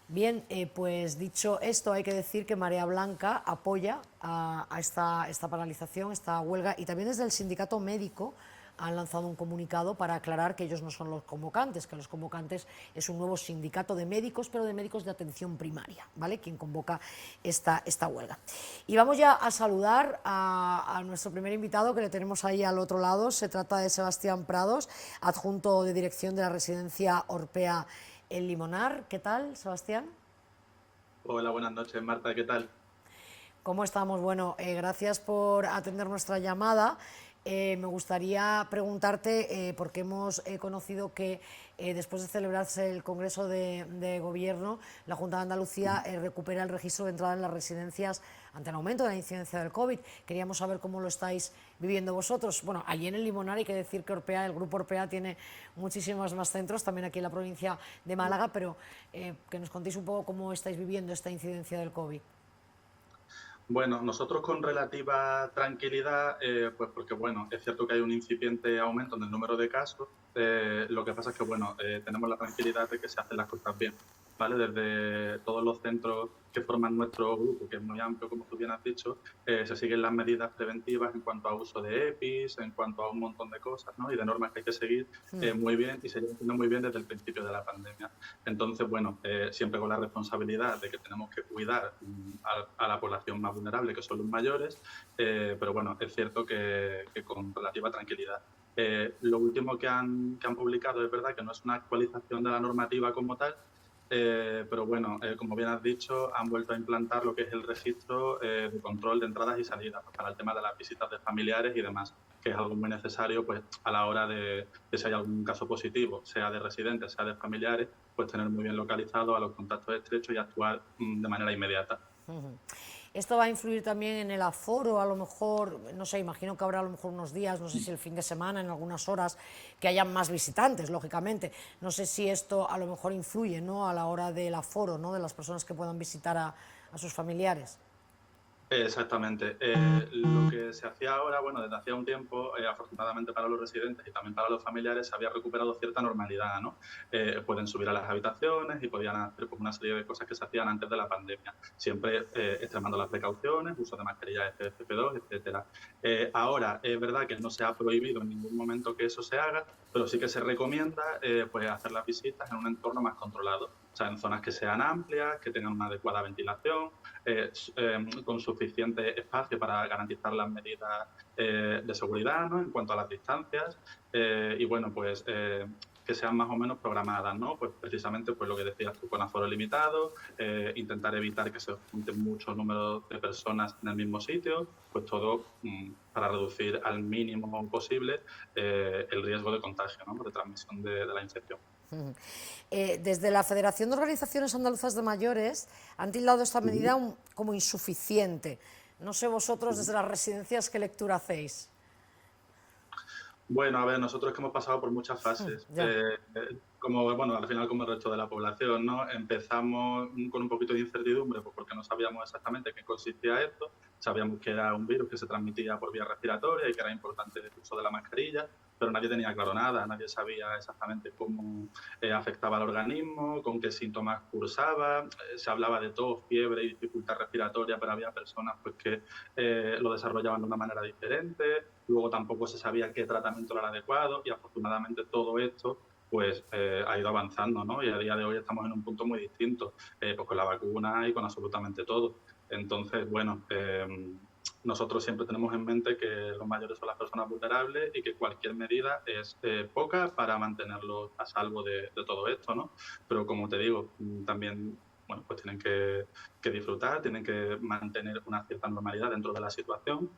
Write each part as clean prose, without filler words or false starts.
Bien, pues dicho esto, hay que decir que Marea Blanca apoya a esta paralización, esta huelga, y también desde el sindicato médico han lanzado un comunicado para aclarar que ellos no son los convocantes, que los convocantes es un nuevo sindicato de médicos, pero de médicos de atención primaria, ¿vale? Quien convoca esta huelga. Y vamos ya a saludar a nuestro primer invitado, que le tenemos ahí al otro lado. Se trata de Sebastián Prados, adjunto de dirección de la residencia Orpea El Limonar. ¿Qué tal, Sebastián? Hola, buenas noches, Marta, ¿qué tal? ¿Cómo estamos? Bueno, gracias por atender nuestra llamada. Me gustaría preguntarte, porque hemos conocido que después de celebrarse el Congreso de Gobierno, la Junta de Andalucía recupera el registro de entrada en las residencias ante el aumento de la incidencia del COVID. Queríamos saber cómo lo estáis viviendo vosotros. Bueno, allí en el Limonar hay que decir que Orpea, el grupo Orpea, tiene muchísimos más centros, también aquí en la provincia de Málaga, pero que nos contéis un poco cómo estáis viviendo esta incidencia del COVID. Bueno, nosotros con relativa tranquilidad, pues porque bueno, es cierto que hay un incipiente aumento en el número de casos, lo que pasa es que bueno, tenemos la tranquilidad de que se hacen las cosas bien, ¿vale? Desde todos los centros que forman nuestro grupo, que es muy amplio, como tú bien has dicho, se siguen las medidas preventivas en cuanto a uso de EPIs, en cuanto a un montón de cosas, ¿no? Y de normas que hay que seguir muy bien y se llevan haciendo muy bien desde el principio de la pandemia. Entonces, bueno, siempre con la responsabilidad de que tenemos que cuidar a la población más vulnerable, que son los mayores, pero bueno, es cierto que con relativa tranquilidad. Lo último que han publicado es verdad que no es una actualización de la normativa como tal, pero bueno, como bien has dicho, han vuelto a implantar lo que es el registro de control de entradas y salidas para el tema de las visitas de familiares y demás, que es algo muy necesario pues, a la hora de si hay algún caso positivo, sea de residentes, sea de familiares, pues tener muy bien localizado a los contactos estrechos y actuar de manera inmediata. Esto va a influir también en el aforo, a lo mejor, no sé, imagino que habrá a lo mejor unos días, no sé si el fin de semana, en algunas horas, que hayan más visitantes, lógicamente. No sé si esto a lo mejor influye, ¿no?, a la hora del aforo, ¿no?, de las personas que puedan visitar a sus familiares. Exactamente. Lo que se hacía ahora, bueno, desde hacía un tiempo, afortunadamente para los residentes y también para los familiares, se había recuperado cierta normalidad, ¿no? Pueden subir a las habitaciones y podían hacer pues, una serie de cosas que se hacían antes de la pandemia, siempre extremando las precauciones, uso de mascarilla FFP2, etcétera. Ahora, es verdad que no se ha prohibido en ningún momento que eso se haga, pero sí que se recomienda pues hacer las visitas en un entorno más controlado, o sea, en zonas que sean amplias, que tengan una adecuada ventilación, con suficiente espacio para garantizar las medidas de seguridad, ¿no? En cuanto a las distancias y bueno, pues que sean más o menos programadas, ¿no? Pues precisamente pues lo que decías tú, con aforo limitado, intentar evitar que se junten muchos números de personas en el mismo sitio, pues todo para reducir al mínimo posible el riesgo de contagio, ¿no? De transmisión de la infección. Desde la Federación de Organizaciones Andaluzas de Mayores han tildado esta medida como insuficiente. No sé vosotros, desde las residencias, qué lectura hacéis. Bueno, a ver, nosotros que hemos pasado por muchas fases, Ya. como, bueno, al final como el resto de la población, ¿no? Empezamos con un poquito de incertidumbre, pues porque no sabíamos exactamente qué consistía esto, sabíamos que era un virus que se transmitía por vía respiratoria y que era importante el uso de la mascarilla, pero nadie tenía claro nada, nadie sabía exactamente cómo afectaba al organismo, con qué síntomas cursaba, se hablaba de tos, fiebre y dificultad respiratoria, pero había personas pues, que lo desarrollaban de una manera diferente, luego tampoco se sabía qué tratamiento era el adecuado y afortunadamente todo esto pues ha ido avanzando, ¿no? Y a día de hoy estamos en un punto muy distinto, pues con la vacuna y con absolutamente todo. Entonces, bueno, nosotros siempre tenemos en mente que los mayores son las personas vulnerables y que cualquier medida es poca para mantenerlos a salvo de todo esto, ¿no? Pero como te digo, también bueno, pues tienen que disfrutar, tienen que mantener una cierta normalidad dentro de la situación,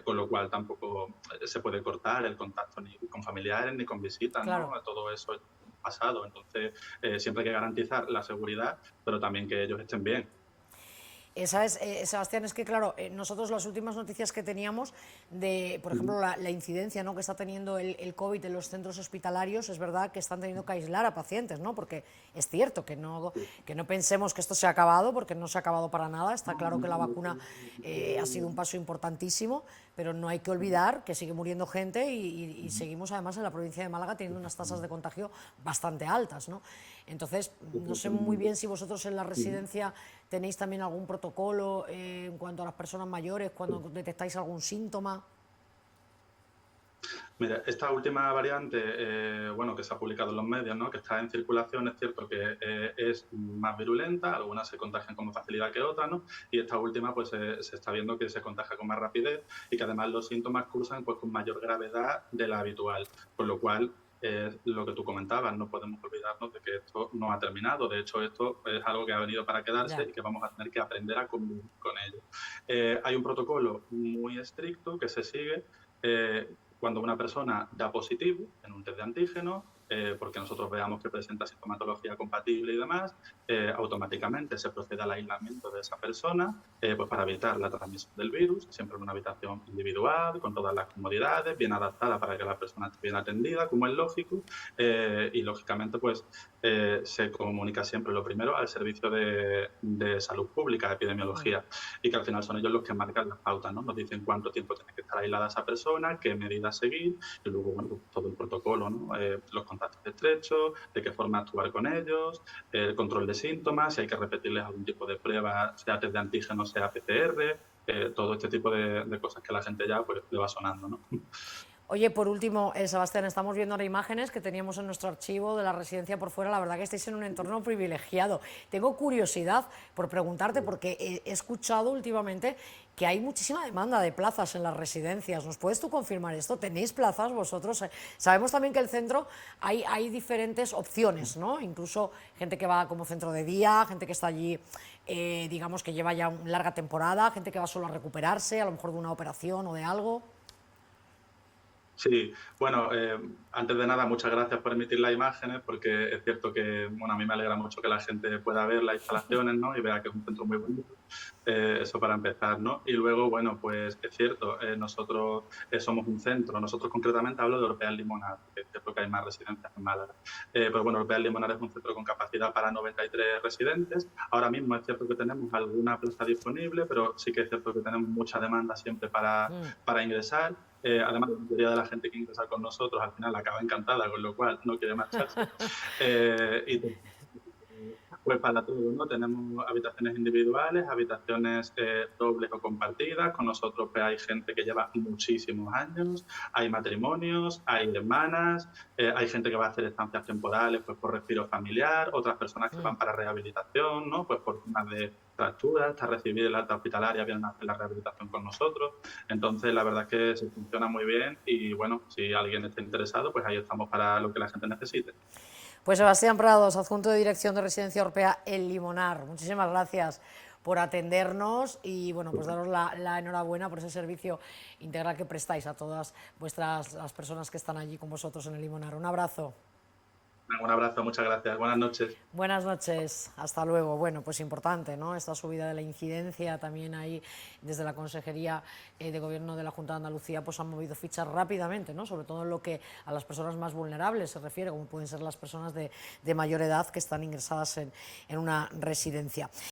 con lo cual tampoco se puede cortar el contacto ni con familiares ni con visitas, ¿no? Claro. Todo eso es pasado. Entonces, siempre hay que garantizar la seguridad, pero también que ellos estén bien. ¿Sabes, Sebastián? Es que, claro, nosotros las últimas noticias que teníamos de, por ejemplo, la incidencia, ¿no?, que está teniendo el COVID en los centros hospitalarios, es verdad que están teniendo que aislar a pacientes, ¿no? Porque es cierto que no pensemos que esto se ha acabado, porque no se ha acabado para nada. Está claro que la vacuna ha sido un paso importantísimo, pero no hay que olvidar que sigue muriendo gente y seguimos, además, en la provincia de Málaga teniendo unas tasas de contagio bastante altas, ¿no? Entonces, no sé muy bien si vosotros en la residencia tenéis también algún protocolo en cuanto a las personas mayores, cuando detectáis algún síntoma. Mira, esta última variante, bueno, que se ha publicado en los medios, ¿no? Que está en circulación, es cierto que es más virulenta, algunas se contagian con más facilidad que otras, ¿no? Y esta última, pues se está viendo que se contagia con más rapidez y que además los síntomas cursan pues, con mayor gravedad de la habitual, con lo cual lo que tú comentabas, no podemos olvidarnos de que esto no ha terminado. De hecho, esto es algo que ha venido para quedarse Ya. y que vamos a tener que aprender a convivir con ello. Hay un protocolo muy estricto que se sigue cuando una persona da positivo en un test de antígeno, porque nosotros veamos que presenta sintomatología compatible y demás, automáticamente se procede al aislamiento de esa persona pues para evitar la transmisión del virus, siempre en una habitación individual, con todas las comodidades, bien adaptada para que la persona esté bien atendida, como es lógico, y lógicamente pues se comunica siempre lo primero al servicio de salud pública, de epidemiología, y que al final son ellos los que marcan las pautas, ¿no? Nos dicen cuánto tiempo tiene que estar aislada esa persona, qué medidas seguir, y luego, bueno, pues, todo el protocolo, ¿no? Los contactos estrechos, de qué forma actuar con ellos, el control de síntomas, si hay que repetirles algún tipo de prueba, sea test de antígeno, sea PCR, todo este tipo de cosas que a la gente ya pues, le va sonando, ¿no? Oye, por último, Sebastián, estamos viendo ahora imágenes que teníamos en nuestro archivo de la residencia por fuera. La verdad que estáis en un entorno privilegiado. Tengo curiosidad por preguntarte, porque he escuchado últimamente que hay muchísima demanda de plazas en las residencias. ¿Nos puedes tú confirmar esto? ¿Tenéis plazas vosotros? Sabemos también que el centro hay diferentes opciones, ¿no? Incluso gente que va como centro de día, gente que está allí, digamos, que lleva ya una larga temporada, gente que va solo a recuperarse, a lo mejor de una operación o de algo. Sí, bueno, antes de nada, muchas gracias por emitir las imágenes, porque es cierto que, bueno, a mí me alegra mucho que la gente pueda ver las instalaciones, ¿no? Y vea que es un centro muy bonito. Eso para empezar, ¿no? Y luego, bueno, pues es cierto, nosotros somos un centro, nosotros concretamente hablo de European Limonar, que es cierto que hay más residencias en Málaga. Pero bueno, European Limonar es un centro con capacidad para 93 residentes. Ahora mismo es cierto que tenemos alguna plaza disponible, pero sí que es cierto que tenemos mucha demanda siempre para ingresar. Además, la mayoría de la gente que ingresa con nosotros al final acaba encantada, con lo cual no quiere marcharse. Y pues para todo, ¿no? Tenemos habitaciones individuales, habitaciones dobles o compartidas. Con nosotros pues, hay gente que lleva muchísimos años, hay matrimonios, hay hermanas, hay gente que va a hacer estancias temporales pues, por respiro familiar, otras personas que van para rehabilitación, ¿no? Pues por temas de fracturas, hasta recibir el alta hospitalaria, vienen a hacer la rehabilitación con nosotros. Entonces, la verdad es que se funciona muy bien y, bueno, si alguien está interesado, pues ahí estamos para lo que la gente necesite. Pues Sebastián Prados, adjunto de Dirección de Residencia Europea El Limonar. Muchísimas gracias por atendernos y bueno, pues daros la enhorabuena por ese servicio integral que prestáis a todas las personas que están allí con vosotros en El Limonar. Un abrazo. Un abrazo, muchas gracias. Buenas noches. Buenas noches, hasta luego. Bueno, pues importante, ¿no? Esta subida de la incidencia también ahí desde la Consejería de Gobierno de la Junta de Andalucía pues han movido fichas rápidamente, ¿no? Sobre todo en lo que a las personas más vulnerables se refiere, como pueden ser las personas de mayor edad que están ingresadas en una residencia.